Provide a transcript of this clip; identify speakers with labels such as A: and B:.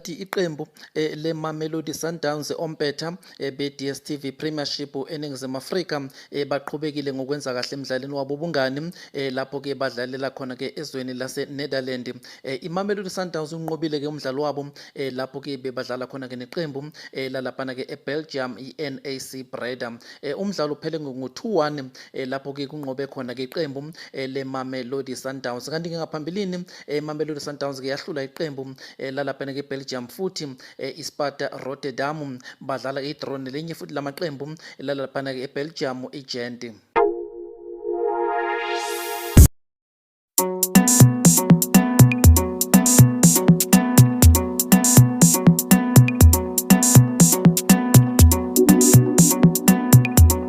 A: kanti iqembu le Mamelodi Sundowns ompetha be DStv premiership eningizimu Afrika baqhubekile ngokwenza kahle emidlalweni wabo ubungani lapho ke badlalela khona ke ezweni lase Netherlands. iMamelodi Sundowns unqobile ke umdlalo wabo lapho ke bebadlala khona ke neqembu lalapha ke eBelgium iNAC Breda. Umdlalo uphele ngo-2-1 lapho ke kunqobe khona ke iqembu le Mamelodi Sundowns. Kanti ke ngaphambilini Mamelodi Sundowns ke yahlula iqembu lalapha ke Belgium futhi iSparta Rotterdam badlala idraw nelinye futhi lamaqembu lalapha ke eBelgium iGent.